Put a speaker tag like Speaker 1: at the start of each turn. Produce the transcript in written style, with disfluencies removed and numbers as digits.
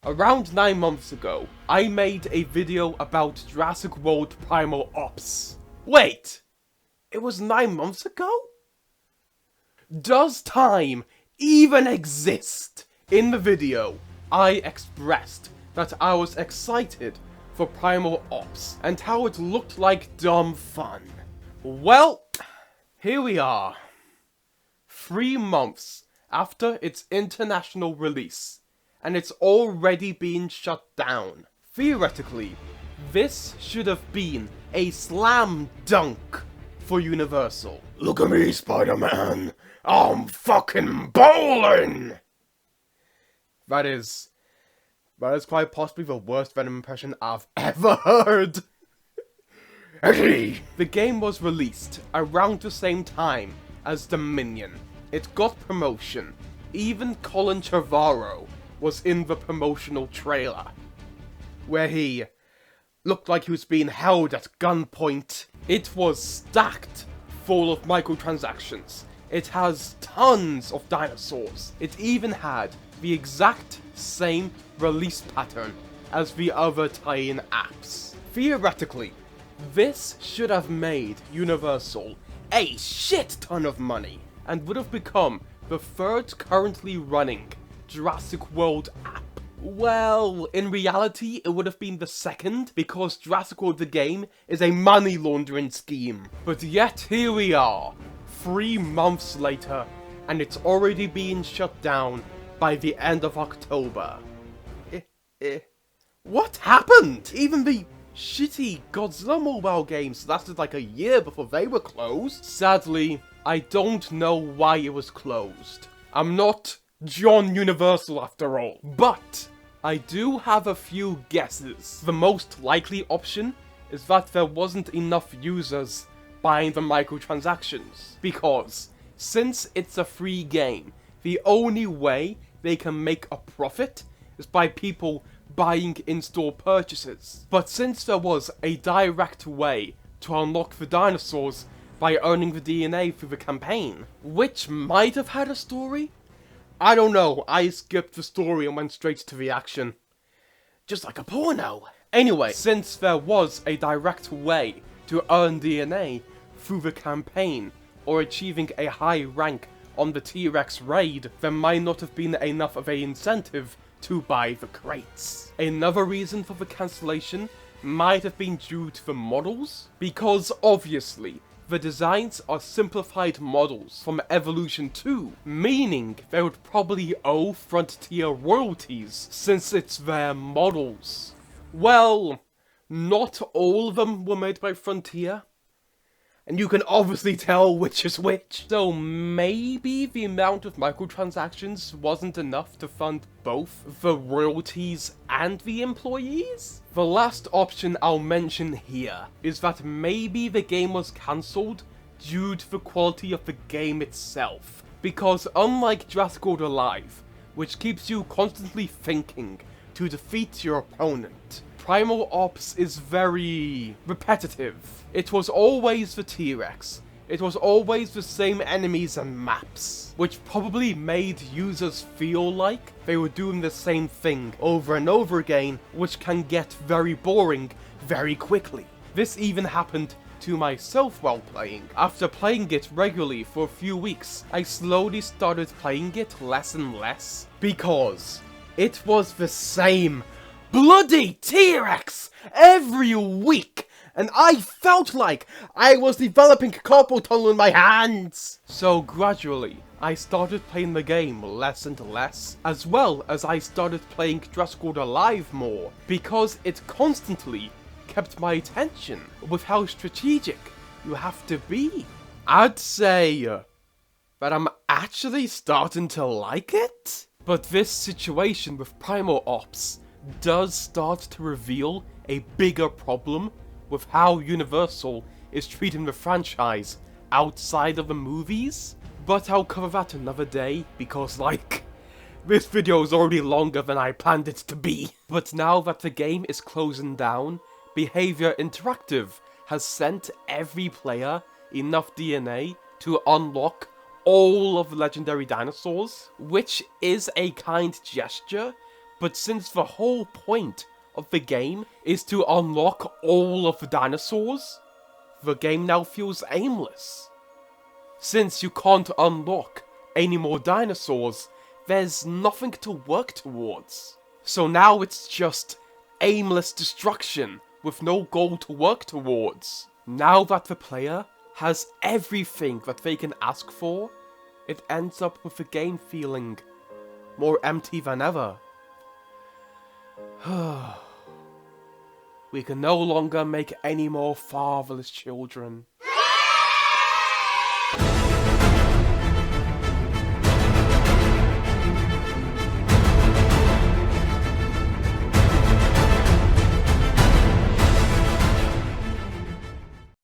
Speaker 1: Around 9 months ago, I made a video about Jurassic World Primal Ops. Wait! It was 9 months ago? Does time even exist? In the video, I expressed that I was excited for Primal Ops and how it looked like dumb fun. Well, here we are. 3 months after its international release, and it's already been shut down. Theoretically, this should have been a slam dunk for Universal. Look at me, Spider-Man! I'm fucking bowling! That is quite possibly the worst Venom impression I've ever heard. The game was released around the same time as Dominion. It got promotion. Even Colin Trevorrow was in the promotional trailer, where he looked like he was being held at gunpoint. It was stacked full of microtransactions. It has tons of dinosaurs. It even had the exact same release pattern as the other tie-in apps. Theoretically, this should have made Universal a shit ton of money and would have become the third currently running Jurassic World app. Well, in reality, it would have been the second, because Jurassic World the game is a money laundering scheme. But yet, here we are, 3 months later, and it's already being shut down by the end of October. What happened? Even the shitty Godzilla mobile games lasted like a year before they were closed. Sadly, I don't know why it was closed. I'm not John Universal after all. But I do have a few guesses. The most likely option is that there wasn't enough users buying the microtransactions. Because since it's a free game, the only way they can make a profit is by people buying in-store purchases. But since there was a direct way to unlock the dinosaurs by earning the DNA through the campaign, which might have had a story? I don't know, I skipped the story and went straight to the action. Just like a porno. Anyway, since there was a direct way to earn DNA through the campaign, or achieving a high rank on the T-Rex raid, there might not have been enough of an incentive to buy the crates. Another reason for the cancellation might have been due to the models, because obviously, the designs are simplified models from Evolution 2, meaning they would probably owe Frontier royalties, since it's their models. Well, not all of them were made by Frontier, and you can obviously tell which is which. So maybe the amount of microtransactions wasn't enough to fund both the royalties and the employees? The last option I'll mention here is that maybe the game was cancelled due to the quality of the game itself. Because unlike Jurassic World Alive, which keeps you constantly thinking to defeat your opponent, Primal Ops is very repetitive. It was always the T-Rex. It was always the same enemies and maps, which probably made users feel like they were doing the same thing over and over again, which can get very boring very quickly. This even happened to myself while playing. After playing it regularly for a few weeks, I slowly started playing it less and less, because it was the same bloody T-Rex every week, and I felt like I was developing carpal tunnel in my hands. So gradually, I started playing the game less and less, as well as I started playing Jurassic World Alive more, because it constantly kept my attention with how strategic you have to be. I'd say that I'm actually starting to like it. But this situation with Primal Ops does start to reveal a bigger problem with how Universal is treating the franchise outside of the movies. But I'll cover that another day, because this video is already longer than I planned it to be. But now that the game is closing down, Behavior Interactive has sent every player enough DNA to unlock all of the legendary dinosaurs, which is a kind gesture, But since the whole point of the game is to unlock all of the dinosaurs, the game now feels aimless. Since you can't unlock any more dinosaurs, there's nothing to work towards. So now it's just aimless destruction with no goal to work towards. Now that the player has everything that they can ask for, it ends up with the game feeling more empty than ever. We can no longer make any more fatherless children.